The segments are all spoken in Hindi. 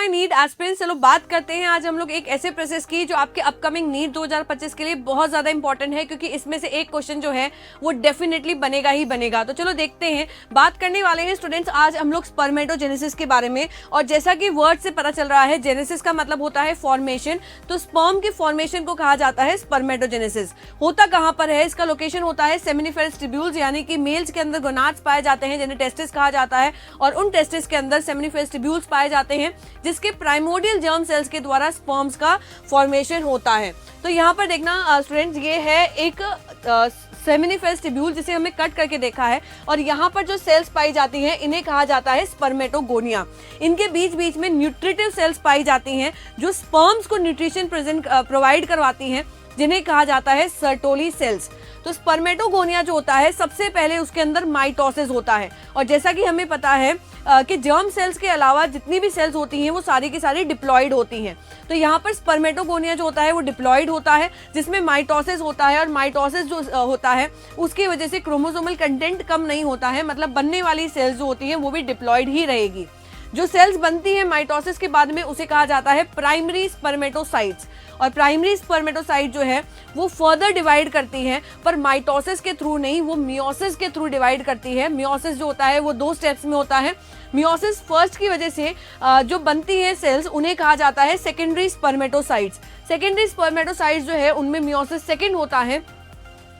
माय नीट एस्पिरेंट्स, चलो बात करते हैं आज हम लोग एक ऐसे प्रोसेस की जो आपके अपकमिंग नीट 2025 के लिए बहुत ज्यादा इंपॉर्टेंट है, क्योंकि इसमें से एक क्वेश्चन जो है वो डेफिनेटली बनेगा ही बनेगा। तो चलो देखते हैं, बात करने वाले हैं स्टूडेंट्स आज हम लोग स्पर्मेटोजेनेसिस के बारे में। और जैसा कि वर्ड से पता चल रहा है, जेनेसिस का मतलब होता है फॉर्मेशन, तो स्पर्म के फॉर्मेशन को कहा जाता है स्पर्मेटोजेनेसिस। होता कहां पर है, इसका लोकेशन होता है सेमिनिफेरस ट्यूब्यूल्स, यानी कि मेल्स के अंदर गोनाड्स पाए जाते हैं जिन्हें टेस्टिस कहा जाता है, और उन टेस्टिस के अंदर सेमिनिफेरस ट्यूब्यूल्स पाए जाते हैं जिसके प्राइमोर्डियल जर्म सेल्स के द्वारा स्पर्म्स का फॉर्मेशन होता है। तो यहाँ पर देखना स्टूडेंट्स, ये है एक सेमिनिफेरस ट्यूब्यूल जिसे हमने कट करके देखा है, और यहाँ पर जो सेल्स पाई जाती हैं इन्हें कहा जाता है स्पर्मेटोगोनिया। इनके बीच बीच में न्यूट्रिटिव सेल्स पाई जाती हैं जो स्पर्म्स को न्यूट्रिशन प्रोवाइड करवाती हैं, जिन्हें कहा जाता है सर्टोली सेल्स। तो स्पर्मेटोगोनिया जो होता है, सबसे पहले उसके अंदर माइटोसिस होता है, और जैसा कि हमें पता है कि जर्म सेल्स के अलावा जितनी भी सेल्स होती हैं वो सारी की सारी डिप्लॉइड होती हैं। तो यहाँ पर स्पर्मेटोगोनिया जो होता है वो डिप्लॉइड होता है, जिसमें माइटोसिस होता है, और माइटोसिस जो होता है उसकी वजह से क्रोमोसोमल कंटेंट कम नहीं होता है, मतलब बनने वाली सेल्स जो होती हैं वो भी डिप्लॉइड ही रहेगी। जो सेल्स बनती है माइटोसिस के बाद में उसे कहा जाता है प्राइमरी स्पर्मेटोसाइट्स, और प्राइमरी स्पर्मेटोसाइट जो है वो फर्दर डिवाइड करती है, पर माइटोसिस के थ्रू नहीं, वो मियोसिस के थ्रू डिवाइड करती है। मियोसिस जो होता है वो 2 स्टेप्स में होता है। मियोसिस फर्स्ट की वजह से जो बनती है सेल्स उन्हें कहा जाता है सेकेंडरी स्पर्मेटोसाइट्स। सेकेंडरी स्पर्मेटोसाइट्स जो है उनमें मियोसिस सेकेंड होता है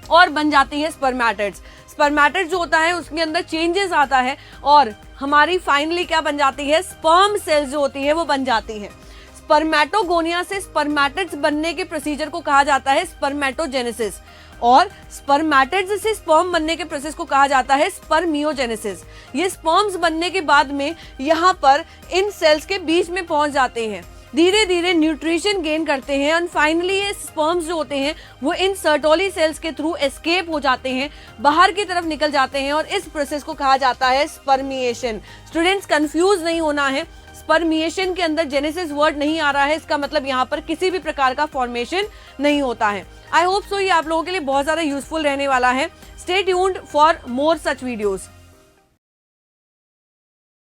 और बन जाती है स्पर्मेटिड्स। स्पर्मेटिड जो होता है उसके अंदर चेंजेस आता है, और हमारी फाइनली क्या बन जाती है, स्पर्म सेल्स जो होती है वो बन जाती है। स्पर्मेटोगोनिया से स्पर्मेटिड्स बनने के प्रोसीजर को कहा जाता है स्पर्मेटोजेनेसिस, और स्पर्मेटिड्स से स्पर्म बनने के प्रोसेस को कहा जाता है स्पर्मियोजेनेसिस। ये स्पर्म्स बनने के बाद में यहाँ पर इन सेल्स के बीच में पहुंच जाते हैं, धीरे धीरे न्यूट्रिशन गेन करते हैं, और फाइनली ये स्पर्म्स जो होते हैं वो इन सर्टोली सेल्स के थ्रू एस्केप हो जाते हैं, बाहर की तरफ निकल जाते हैं, और इस प्रोसेस को कहा जाता है स्पर्मिएशन। स्टूडेंट्स कंफ्यूज नहीं होना है, स्पर्मिएशन के अंदर जेनेसिस वर्ड नहीं आ रहा है, इसका मतलब यहाँ पर किसी भी प्रकार का फॉर्मेशन नहीं होता है। आई होप सो ये आप लोगों के लिए बहुत ज्यादा यूजफुल रहने वाला है। Stay tuned for more such videos.